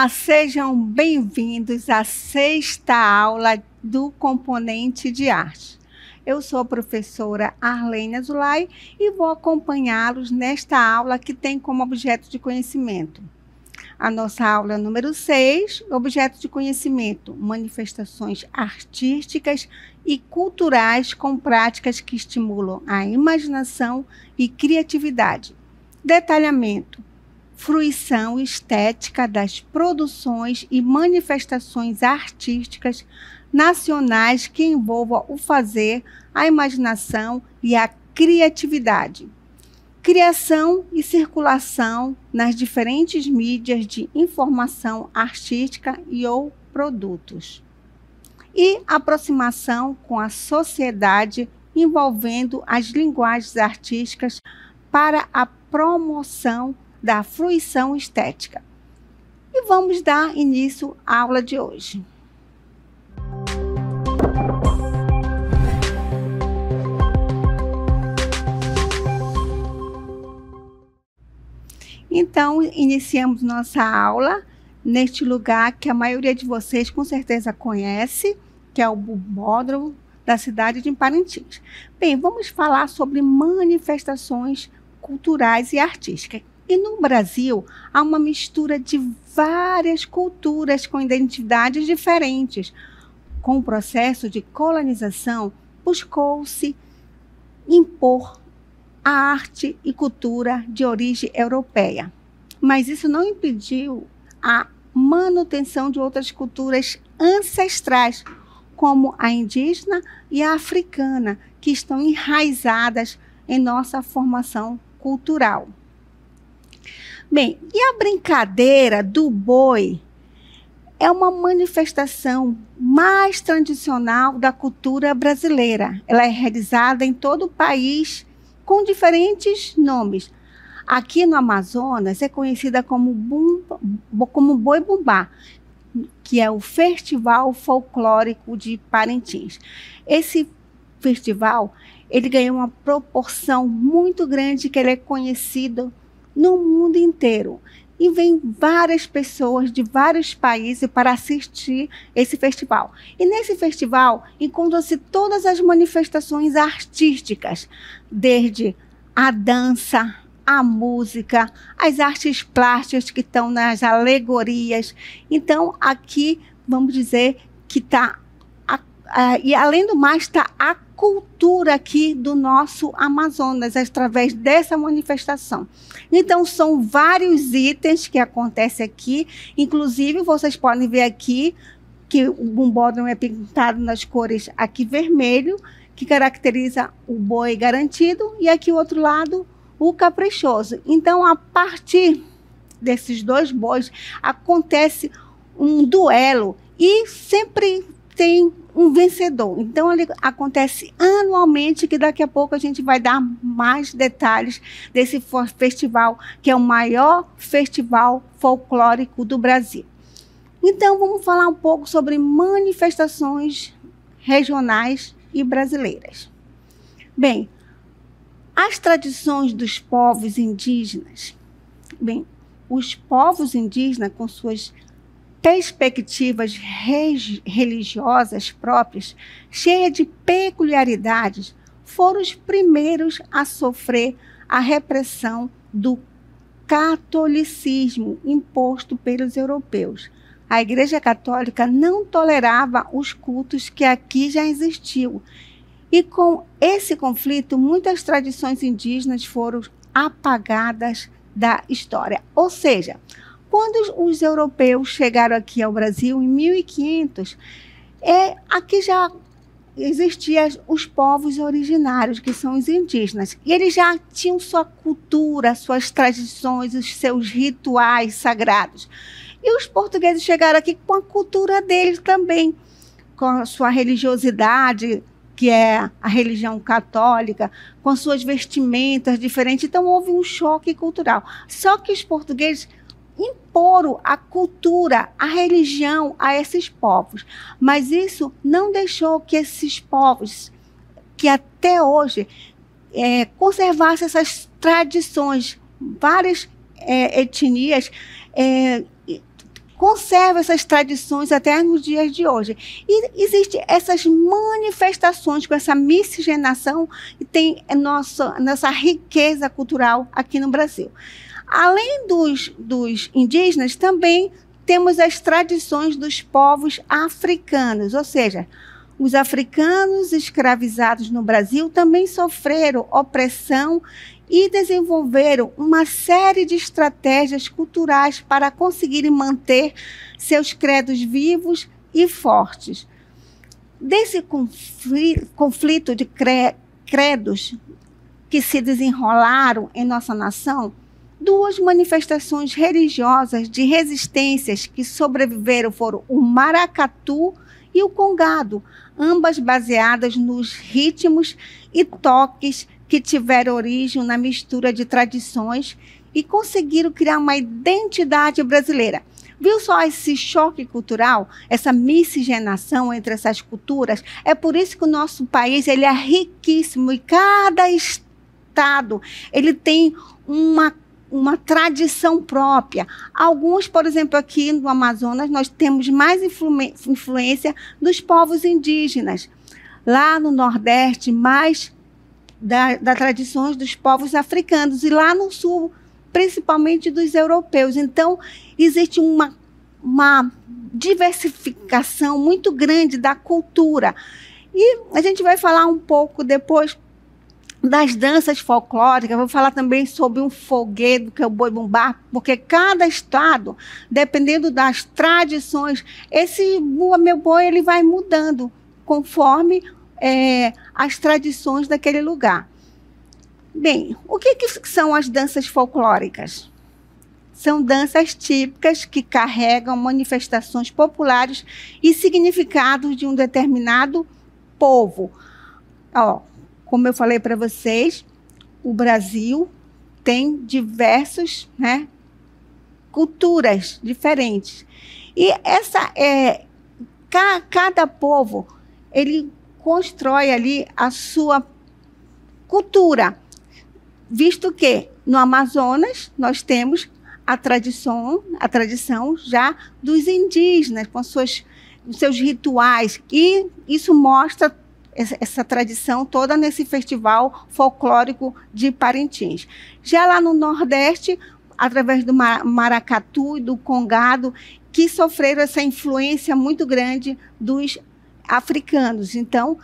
Olá, sejam bem-vindos à sexta aula do Componente de Arte. Eu sou a professora Arlene Azulay e vou acompanhá-los nesta aula que tem como objeto de conhecimento. A nossa aula número 6, objeto de conhecimento, manifestações artísticas e culturais com práticas que estimulam a imaginação e criatividade. Detalhamento. Fruição estética das produções e manifestações artísticas nacionais que envolvam o fazer, a imaginação e a criatividade. Criação e circulação nas diferentes mídias de informação artística e ou produtos. E aproximação com a sociedade envolvendo as linguagens artísticas para a promoção da fruição estética. E vamos dar início à aula de hoje. Então, iniciamos nossa aula neste lugar que a maioria de vocês com certeza conhece, que é o Bombódromo da cidade de Parintins. Bem, vamos falar sobre manifestações culturais e artísticas. E no Brasil, há uma mistura de várias culturas com identidades diferentes. Com o processo de colonização, buscou-se impor a arte e cultura de origem europeia. Mas isso não impediu a manutenção de outras culturas ancestrais, como a indígena e a africana, que estão enraizadas em nossa formação cultural. Bem, e a brincadeira do boi é uma manifestação mais tradicional da cultura brasileira. Ela é realizada em todo o país com diferentes nomes. Aqui no Amazonas é conhecida como Boi Bumbá, que é o Festival Folclórico de Parintins. Esse festival, ele ganhou uma proporção muito grande, que ele é conhecido no mundo inteiro. E vem várias pessoas de vários países para assistir esse festival. E nesse festival encontram-se todas as manifestações artísticas, desde a dança, a música, as artes plásticas que estão nas alegorias. Então, aqui, vamos dizer que está, e além do mais, está a cultura aqui do nosso Amazonas, através dessa manifestação. Então, são vários itens que acontecem aqui, inclusive vocês podem ver aqui que o bombódromo é pintado nas cores aqui vermelho, que caracteriza o boi garantido, e aqui o outro lado, o caprichoso. Então, a partir desses dois bois, acontece um duelo e sempre tem um vencedor. Então, ele acontece anualmente, que daqui a pouco a gente vai dar mais detalhes desse festival, que é o maior festival folclórico do Brasil. Então, vamos falar um pouco sobre manifestações regionais e brasileiras. Bem, as tradições dos povos indígenas. Bem, os povos indígenas, com suas perspectivas religiosas próprias, cheias de peculiaridades, foram os primeiros a sofrer a repressão do catolicismo imposto pelos europeus. A Igreja Católica não tolerava os cultos que aqui já existiam. E com esse conflito, muitas tradições indígenas foram apagadas da história. Ou seja, quando os europeus chegaram aqui ao Brasil, em 1500, aqui já existiam os povos originários, que são os indígenas. E eles já tinham sua cultura, suas tradições, os seus rituais sagrados. E os portugueses chegaram aqui com a cultura deles também, com a sua religiosidade, que é a religião católica, com suas vestimentas diferentes. Então, houve um choque cultural. Só que os portugueses imporam a cultura, a religião a esses povos. Mas isso não deixou que esses povos, que até hoje conservassem essas tradições, várias etnias conserva essas tradições até nos dias de hoje. E existem essas manifestações com essa miscigenação e tem nossa riqueza cultural aqui no Brasil. Além dos indígenas, também temos as tradições dos povos africanos, ou seja, os africanos escravizados no Brasil também sofreram opressão e desenvolveram uma série de estratégias culturais para conseguirem manter seus credos vivos e fortes. Desse conflito de credos que se desenrolaram em nossa nação, duas manifestações religiosas de resistências que sobreviveram foram o maracatu e o congado, ambas baseadas nos ritmos e toques que tiveram origem na mistura de tradições e conseguiram criar uma identidade brasileira. Viu só esse choque cultural, essa miscigenação entre essas culturas? É por isso que o nosso país ele é riquíssimo e cada estado ele tem uma tradição própria. Alguns, por exemplo, aqui no Amazonas, nós temos mais influência dos povos indígenas. Lá no Nordeste, mais das tradições dos povos africanos. E lá no Sul, principalmente dos europeus. Então, existe uma diversificação muito grande da cultura. E a gente vai falar um pouco depois das danças folclóricas, vou falar também sobre um folguedo, que é o boi-bumbá, porque cada estado, dependendo das tradições, esse meu boi ele vai mudando conforme as tradições daquele lugar. Bem, o que são as danças folclóricas? São danças típicas que carregam manifestações populares e significados de um determinado povo. Como eu falei para vocês, o Brasil tem diversas culturas diferentes. E cada povo, ele constrói ali a sua cultura, visto que no Amazonas nós temos a tradição já dos indígenas, com os seus rituais, e isso mostra essa tradição toda nesse festival folclórico de Parintins. Já lá no Nordeste, através do maracatu e do congado, que sofreram essa influência muito grande dos africanos. Então,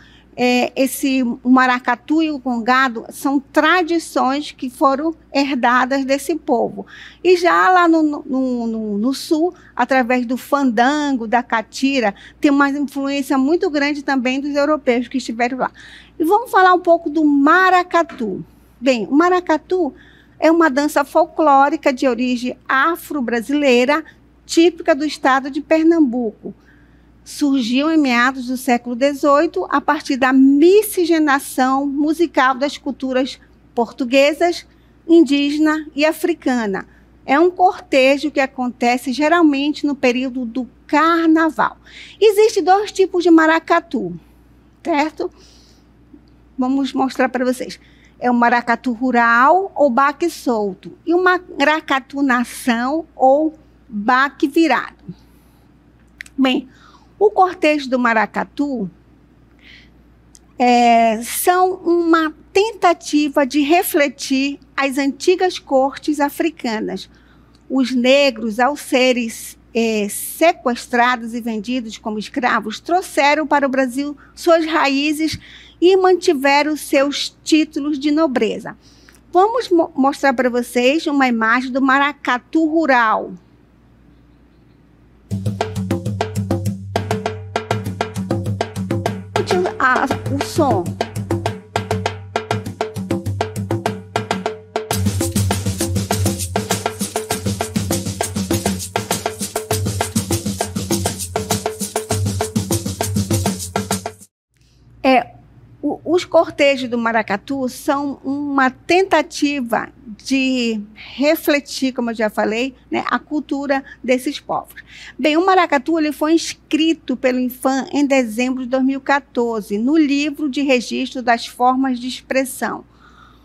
o maracatu e o congado são tradições que foram herdadas desse povo. E já lá no Sul, através do fandango, da catira, tem uma influência muito grande também dos europeus que estiveram lá. E vamos falar um pouco do maracatu. Bem, o maracatu é uma dança folclórica de origem afro-brasileira, típica do estado de Pernambuco. Surgiu em meados do século XVIII a partir da miscigenação musical das culturas portuguesas, indígena e africana. É um cortejo que acontece geralmente no período do carnaval. Existem dois tipos de maracatu, certo? Vamos mostrar para vocês. É o maracatu rural ou baque solto e o maracatu nação ou baque virado. Bem, o cortejo do maracatu são uma tentativa de refletir as antigas cortes africanas. Os negros, ao serem sequestrados e vendidos como escravos, trouxeram para o Brasil suas raízes e mantiveram seus títulos de nobreza. Vamos mostrar para vocês uma imagem do maracatu rural. O som. Os cortejos do maracatu são uma tentativa de refletir, como eu já falei, a cultura desses povos. Bem, o maracatu ele foi inscrito pelo INFAM em dezembro de 2014, no livro de registro das formas de expressão.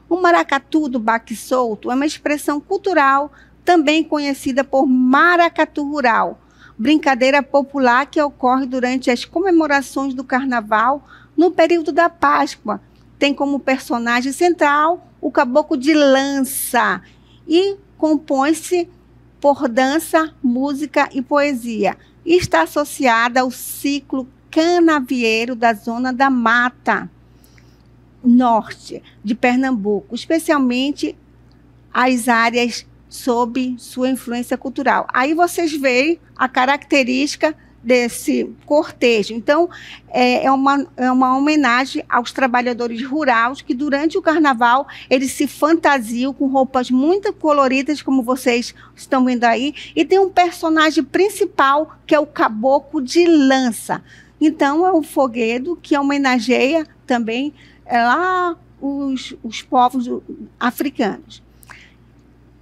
O maracatu do baque solto é uma expressão cultural também conhecida por maracatu rural, brincadeira popular que ocorre durante as comemorações do Carnaval no período da Páscoa. Tem como personagem central o caboclo de lança e compõe-se por dança, música e poesia. E está associada ao ciclo canavieiro da zona da Mata Norte de Pernambuco, especialmente as áreas sob sua influência cultural. Aí vocês veem a característica desse cortejo. Então, é uma homenagem aos trabalhadores rurais que, durante o carnaval, eles se fantasiam com roupas muito coloridas, como vocês estão vendo aí, e tem um personagem principal, que é o caboclo de lança. Então, é um foguedo que homenageia também lá os povos africanos.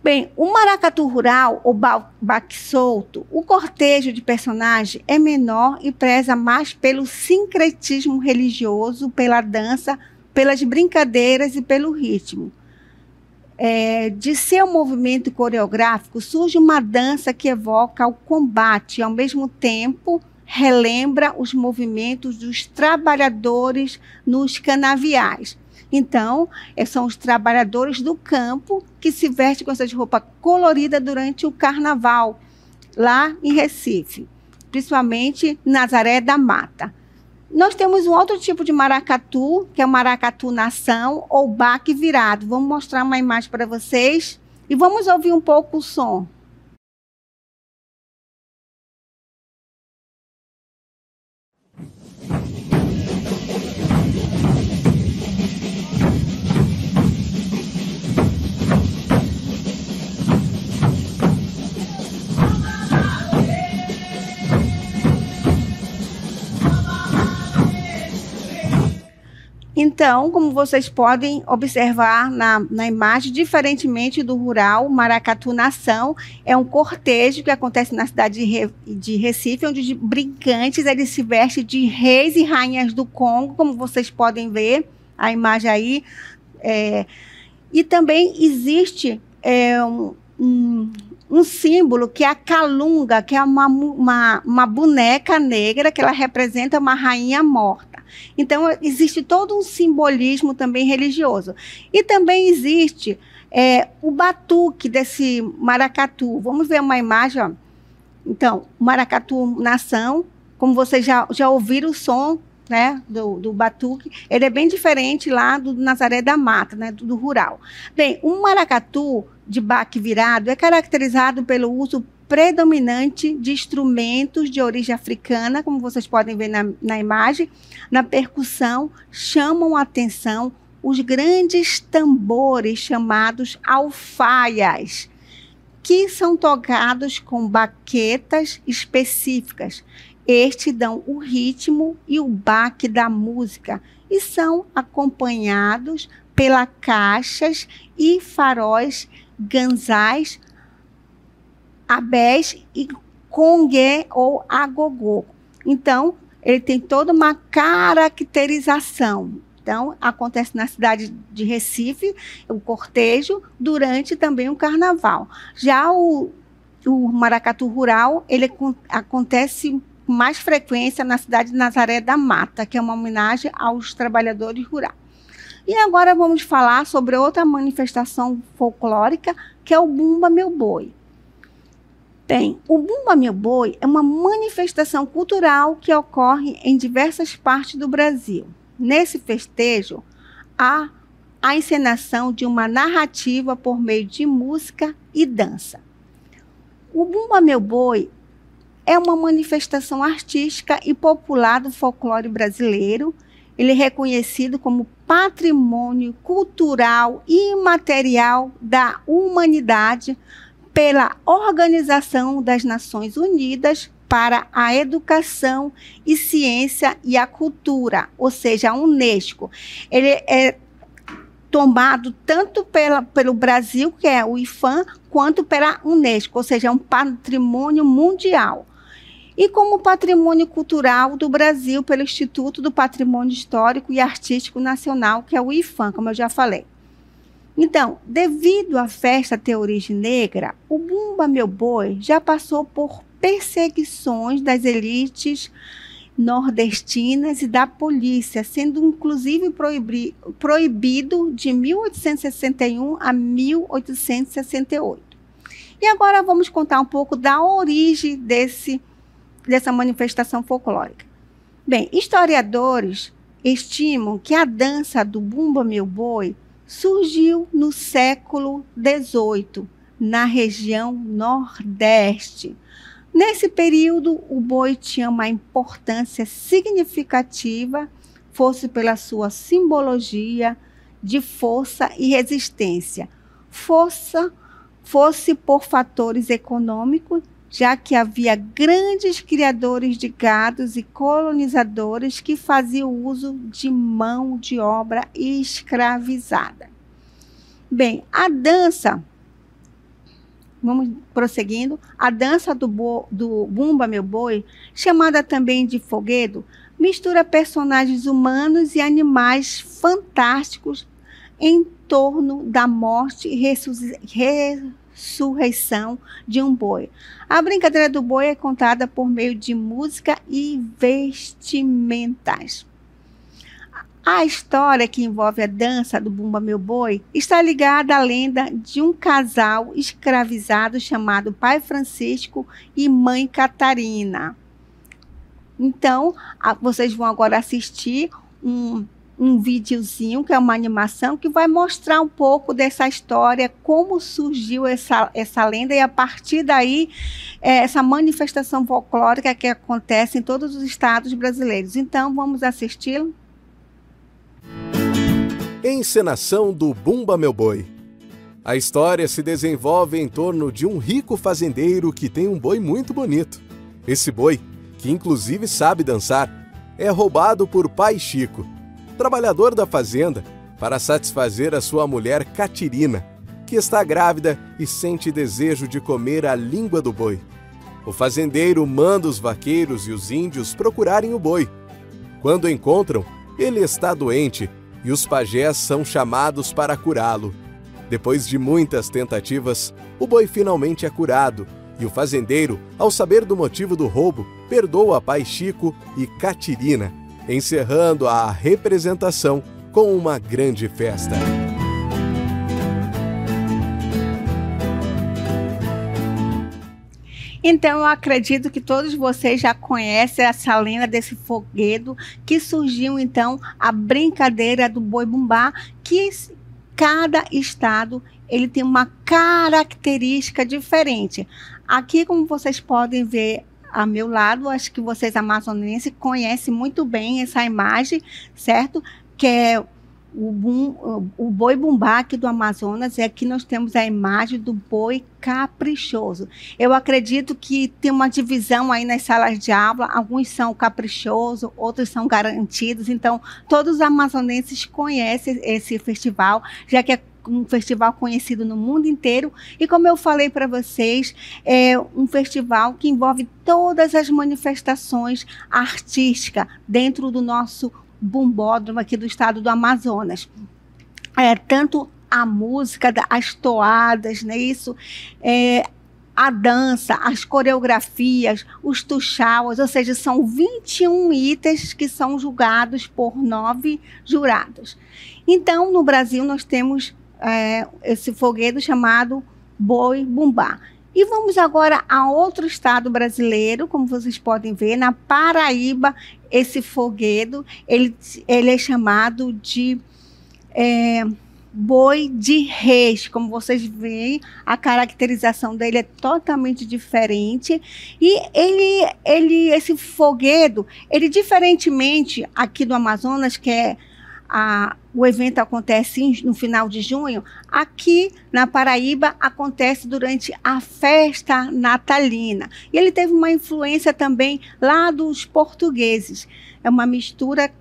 Bem, o maracatu rural, ou baque solto, o cortejo de personagem é menor e preza mais pelo sincretismo religioso, pela dança, pelas brincadeiras e pelo ritmo. De seu movimento coreográfico, surge uma dança que evoca o combate e, ao mesmo tempo, relembra os movimentos dos trabalhadores nos canaviais. Então, são os trabalhadores do campo que se vestem com essas roupas coloridas durante o carnaval, lá em Recife, principalmente Nazaré da Mata. Nós temos um outro tipo de maracatu, que é o maracatu nação ou baque virado. Vamos mostrar uma imagem para vocês e vamos ouvir um pouco o som. Então, como vocês podem observar na imagem, diferentemente do rural, maracatu nação é um cortejo que acontece na cidade de Recife, onde os brincantes eles se vestem de reis e rainhas do Congo, como vocês podem ver a imagem aí. E também existe um símbolo que é a calunga, que é uma boneca negra, que ela representa uma rainha morta. Então, existe todo um simbolismo também religioso. E também existe o batuque desse maracatu. Vamos ver uma imagem, ó. Então, o maracatu nação, como vocês já ouviram o som, né, do batuque, ele é bem diferente lá do Nazaré da Mata, né, do rural. Bem, o maracatu de baque virado é caracterizado pelo uso predominante de instrumentos de origem africana, como vocês podem ver na imagem. Na percussão, chamam a atenção os grandes tambores chamados alfaias, que são tocados com baquetas específicas. Estes dão o ritmo e o baque da música e são acompanhados pelas caixas e faróis, ganzais, abés e congué ou agogô. Então, ele tem toda uma caracterização. Então, acontece na cidade de Recife, o cortejo, durante também o carnaval. Já o maracatu rural, ele acontece com mais frequência na cidade de Nazaré da Mata, que é uma homenagem aos trabalhadores rurais. E agora vamos falar sobre outra manifestação folclórica, que é o Bumba Meu Boi. Bem, o Bumba Meu Boi é uma manifestação cultural que ocorre em diversas partes do Brasil. Nesse festejo, há a encenação de uma narrativa por meio de música e dança. O Bumba Meu Boi é uma manifestação artística e popular do folclore brasileiro. Ele é reconhecido como patrimônio cultural e imaterial da humanidade pela Organização das Nações Unidas para a Educação e Ciência e a Cultura, ou seja, a Unesco. Ele é tomado tanto pelo Brasil, que é o IFAM, quanto pela Unesco, ou seja, é um patrimônio mundial. E como patrimônio cultural do Brasil pelo Instituto do Patrimônio Histórico e Artístico Nacional, que é o IFAM, como eu já falei. Então, devido à festa ter origem negra, o Bumba Meu Boi já passou por perseguições das elites nordestinas e da polícia, sendo inclusive proibido de 1861 a 1868. E agora vamos contar um pouco da origem dessa manifestação folclórica. Bem, historiadores estimam que a dança do Bumba Meu Boi surgiu no século XVIII, na região Nordeste. Nesse período, o boi tinha uma importância significativa, fosse pela sua simbologia de força e resistência, fosse por fatores econômicos, já que havia grandes criadores de gados e colonizadores que faziam uso de mão de obra escravizada. Bem, a dança, vamos prosseguindo, a dança do Bumba Meu Boi, chamada também de foguedo, mistura personagens humanos e animais fantásticos em torno da morte e ressurreição de um boi. A brincadeira do boi é contada por meio de música e vestimentas. A história que envolve a dança do Bumba Meu Boi está ligada à lenda de um casal escravizado chamado Pai Francisco e Mãe Catarina. Então, vocês vão agora assistir um videozinho, que é uma animação, que vai mostrar um pouco dessa história, como surgiu essa lenda, e a partir daí, essa manifestação folclórica que acontece em todos os estados brasileiros. Então, vamos assisti-lo. Encenação do Bumba Meu Boi. A história se desenvolve em torno de um rico fazendeiro que tem um boi muito bonito. Esse boi, que inclusive sabe dançar, é roubado por Pai Chico, trabalhador da fazenda, para satisfazer a sua mulher Catirina, que está grávida e sente desejo de comer a língua do boi. O fazendeiro manda os vaqueiros e os índios procurarem o boi. Quando encontram, ele está doente e os pajés são chamados para curá-lo. Depois de muitas tentativas, o boi finalmente é curado e o fazendeiro, ao saber do motivo do roubo, perdoa Pai Chico e Catirina, encerrando a representação com uma grande festa. Então, eu acredito que todos vocês já conhecem essa lenda desse foguedo, que surgiu, então, a brincadeira do boi bumbá, que cada estado ele tem uma característica diferente. Aqui, como vocês podem ver a meu lado, acho que vocês amazonenses conhecem muito bem essa imagem, certo? Que é o boi bumbá aqui do Amazonas. E aqui nós temos a imagem do boi caprichoso. Eu acredito que tem uma divisão aí nas salas de aula, alguns são caprichosos, outros são garantidos. Então, todos os amazonenses conhecem esse festival, já que é um festival conhecido no mundo inteiro. E como eu falei para vocês, é um festival que envolve todas as manifestações artísticas dentro do nosso bumbódromo aqui do estado do Amazonas. Tanto a música, as toadas, né, a dança, as coreografias, os tuxauas, ou seja, são 21 itens que são julgados por 9 jurados. Então, no Brasil, nós temos esse foguedo chamado boi bumbá. E vamos agora a outro estado brasileiro, como vocês podem ver, na Paraíba, esse foguedo, ele é chamado de boi de reis. Como vocês veem, a caracterização dele é totalmente diferente. E esse foguedo, ele diferentemente aqui do Amazonas, que o evento acontece no final de junho, aqui na Paraíba acontece durante a festa natalina. E ele teve uma influência também lá dos portugueses. É uma mistura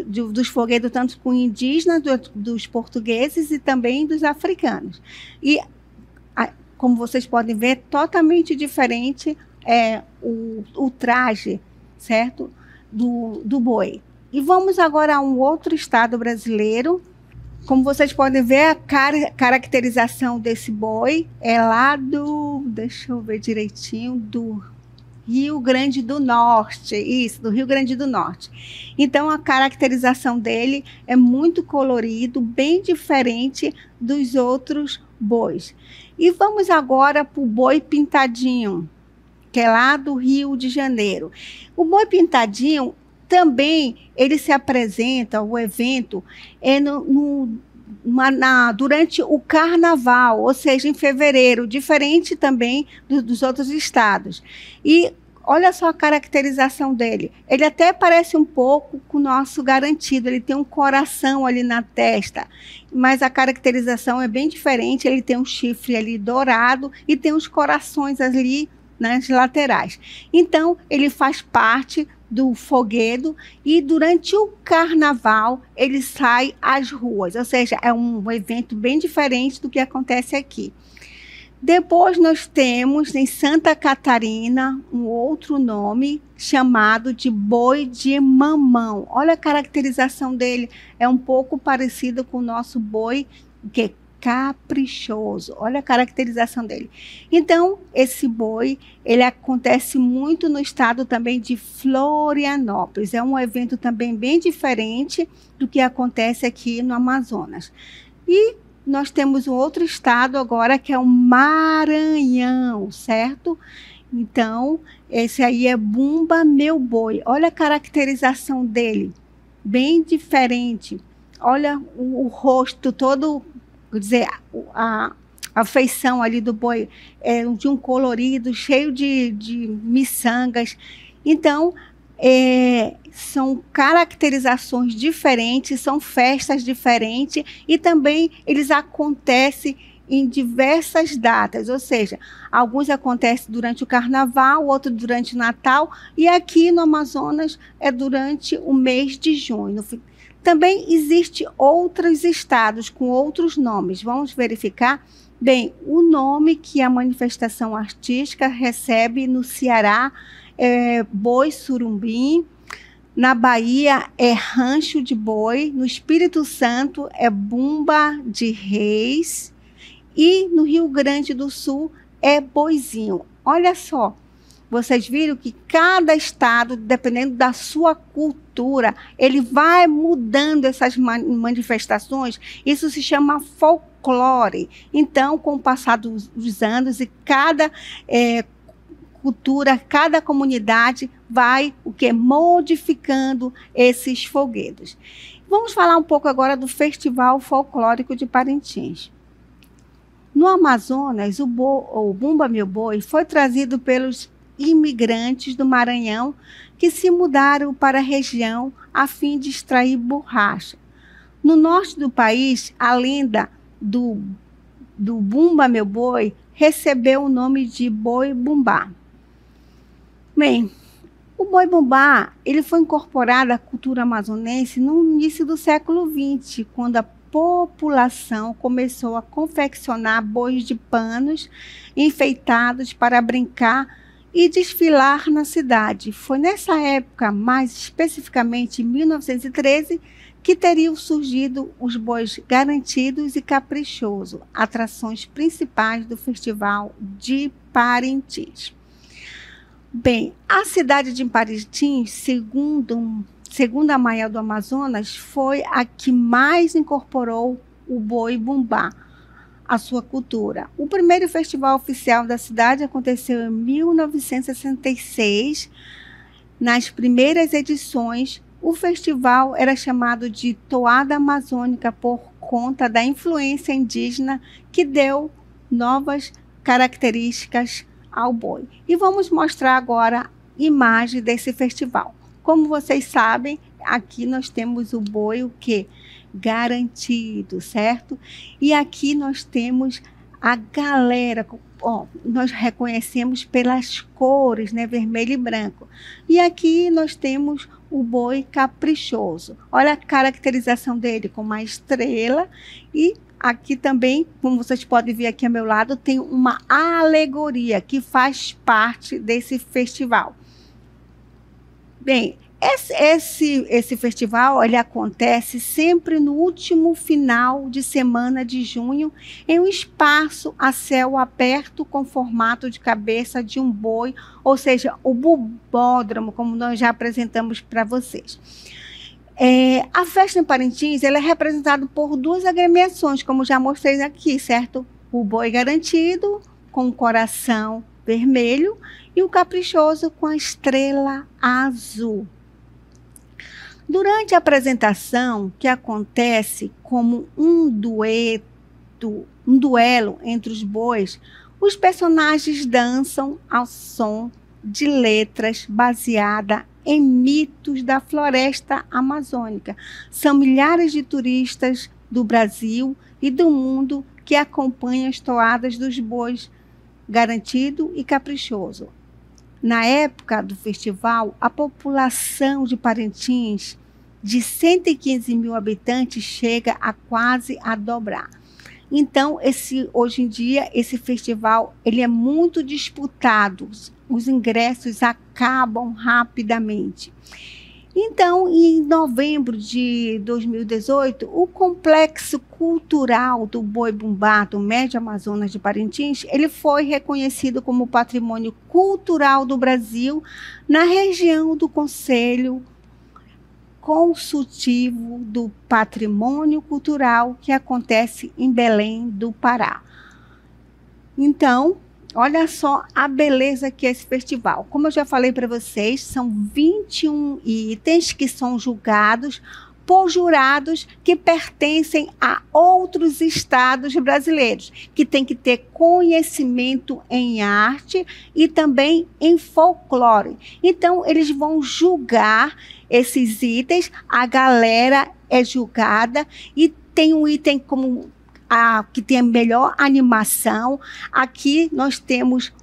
dos foguedos, tanto com indígenas, dos portugueses e também dos africanos. E, como vocês podem ver, totalmente diferente o traje, certo? Do boi. E vamos agora a um outro estado brasileiro. Como vocês podem ver, a caracterização desse boi é lá deixa eu ver direitinho, Rio Grande do Norte, isso, do Rio Grande do Norte. Então, a caracterização dele é muito colorido, bem diferente dos outros bois. E vamos agora para o boi pintadinho, que é lá do Rio de Janeiro. O boi pintadinho também, ele se apresenta, o evento, durante o carnaval, ou seja, em fevereiro, diferente também dos outros estados. E olha só a caracterização dele. Ele até parece um pouco com o nosso garantido, ele tem um coração ali na testa, mas a caracterização é bem diferente, ele tem um chifre ali dourado e tem uns corações ali nas laterais. Então, ele faz parte do foguedo e durante o carnaval ele sai às ruas, ou seja, é um evento bem diferente do que acontece aqui. Depois nós temos em Santa Catarina um outro nome chamado de boi de mamão. Olha a caracterização dele, é um pouco parecido com o nosso boi, que é caprichoso. Olha a caracterização dele. Então, esse boi, ele acontece muito no estado também de Florianópolis. É um evento também bem diferente do que acontece aqui no Amazonas. E nós temos um outro estado agora, que é o Maranhão, certo? Então, esse aí é Bumba Meu Boi. Olha a caracterização dele, bem diferente. Olha o rosto todo, quer dizer, a feição ali do boi é de um colorido, cheio de miçangas. Então, são caracterizações diferentes, são festas diferentes e também eles acontecem em diversas datas, ou seja, alguns acontecem durante o carnaval, outros durante o Natal e aqui no Amazonas é durante o mês de junho. Também existem outros estados com outros nomes. Vamos verificar? Bem, o nome que a manifestação artística recebe no Ceará é Boi Surumbim, na Bahia é Rancho de Boi, no Espírito Santo é Bumba de Reis e no Rio Grande do Sul é Boizinho. Olha só, vocês viram que cada estado, dependendo da sua cultura, ele vai mudando essas manifestações. Isso se chama folclore. Então, com o passar dos anos e cada cultura, cada comunidade vai modificando esses foguedos. Vamos falar um pouco agora do Festival Folclórico de Parintins. No Amazonas, o Bumba Meu Boi foi trazido pelos imigrantes do Maranhão que se mudaram para a região a fim de extrair borracha. No norte do país, a lenda do Bumba Meu Boi recebeu o nome de Boi Bumbá. Bem, o boi bumbá, ele foi incorporado à cultura amazonense no início do século XX, quando a população começou a confeccionar bois de panos enfeitados para brincar e desfilar na cidade. Foi nessa época, mais especificamente em 1913, que teriam surgido os bois garantidos e caprichoso, atrações principais do Festival de Parintins. Bem, a cidade de Parintins, segundo a Maiel do Amazonas, foi a que mais incorporou o boi bumbá à sua cultura. O primeiro festival oficial da cidade aconteceu em 1966. Nas primeiras edições, o festival era chamado de Toada Amazônica por conta da influência indígena que deu novas características ao boi. E vamos mostrar agora imagem desse festival. Como vocês sabem, aqui nós temos o boi, garantido, certo? E aqui nós temos a galera, nós reconhecemos pelas cores, né, vermelho e branco. E aqui nós temos o boi caprichoso. Olha a caracterização dele com uma estrela e aqui também, como vocês podem ver aqui ao meu lado, tem uma alegoria que faz parte desse festival. Bem, Esse festival ele acontece sempre no último final de semana de junho, em um espaço a céu aberto com formato de cabeça de um boi, ou seja, o bubódromo, como nós já apresentamos para vocês. A festa em Parintins ela é representada por duas agremiações, como já mostrei aqui, certo? O boi garantido, com o coração vermelho, e o caprichoso com a estrela azul. Durante a apresentação, que acontece como um duelo entre os bois, os personagens dançam ao som de letras baseada em mitos da floresta amazônica. São milhares de turistas do Brasil e do mundo que acompanham as toadas dos bois garantido e caprichoso. Na época do festival, a população de Parintins, de 115 mil habitantes, chega a quase a dobrar. Então, hoje em dia, esse festival ele é muito disputado. Os ingressos acabam rapidamente. Então, em novembro de 2018, o Complexo Cultural do Boi-Bumbá do Médio Amazonas de Parintins, ele foi reconhecido como Patrimônio Cultural do Brasil na região do Conselho Consultivo do Patrimônio Cultural, que acontece em Belém do Pará. Então, olha só a beleza que é esse festival. Como eu já falei para vocês, são 21 itens que são julgados por jurados que pertencem a outros estados brasileiros, que têm que ter conhecimento em arte e também em folclore. Então, eles vão julgar esses itens, a galera é julgada e tem um item como que tem a melhor animação. Aqui nós temos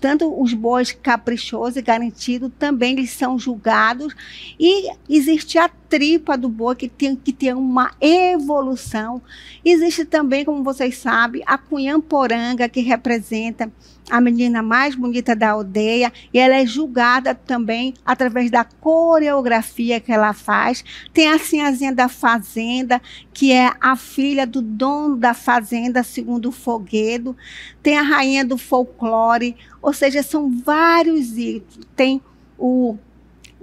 tanto os bois caprichosos e garantido, também eles são julgados. E existe a tripa do boi, que tem que ter uma evolução. Existe também, como vocês sabem, a cunhamporanga, que representa a menina mais bonita da aldeia, e ela é julgada também através da coreografia que ela faz. Tem a sinhazinha da fazenda, que é a filha do dono da fazenda, segundo o Foguedo. Tem a rainha do folclore, ou seja, são vários itens. Tem o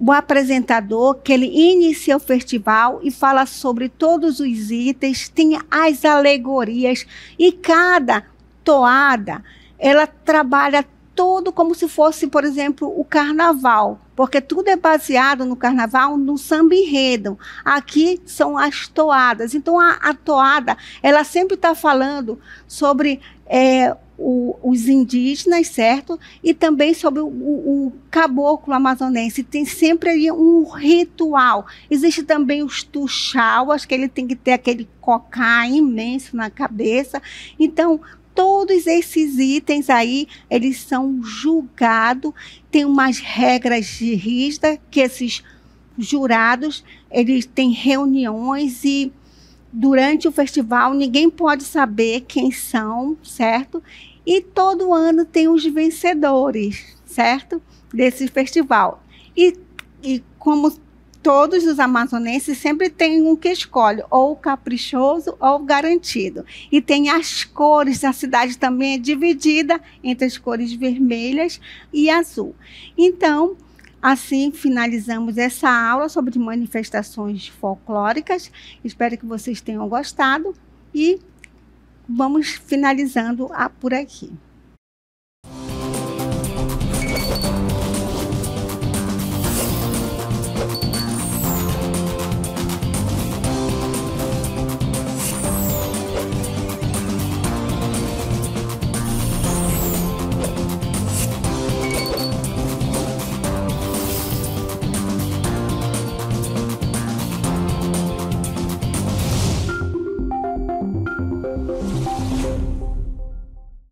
apresentador, que ele inicia o festival e fala sobre todos os itens, tem as alegorias, e cada toada ela trabalha todo como se fosse, por exemplo, o carnaval, porque tudo é baseado no carnaval, no samba enredo. Aqui são as toadas. Então, a toada, ela sempre está falando sobre os indígenas, certo? E também sobre o caboclo amazonense. Tem sempre ali um ritual. Existe também os tuxauas, que ele tem que ter aquele cocá imenso na cabeça. Então, todos esses itens aí, eles são julgados, tem umas regras rígidas, que esses jurados, eles têm reuniões, e durante o festival ninguém pode saber quem são, certo? E todo ano tem os vencedores, certo? Desse festival. E como todos os amazonenses, sempre tem um que escolhe, ou caprichoso ou garantido. E tem as cores, a cidade também é dividida entre as cores vermelhas e azul. Então, assim finalizamos essa aula sobre manifestações folclóricas. Espero que vocês tenham gostado e vamos finalizando por aqui.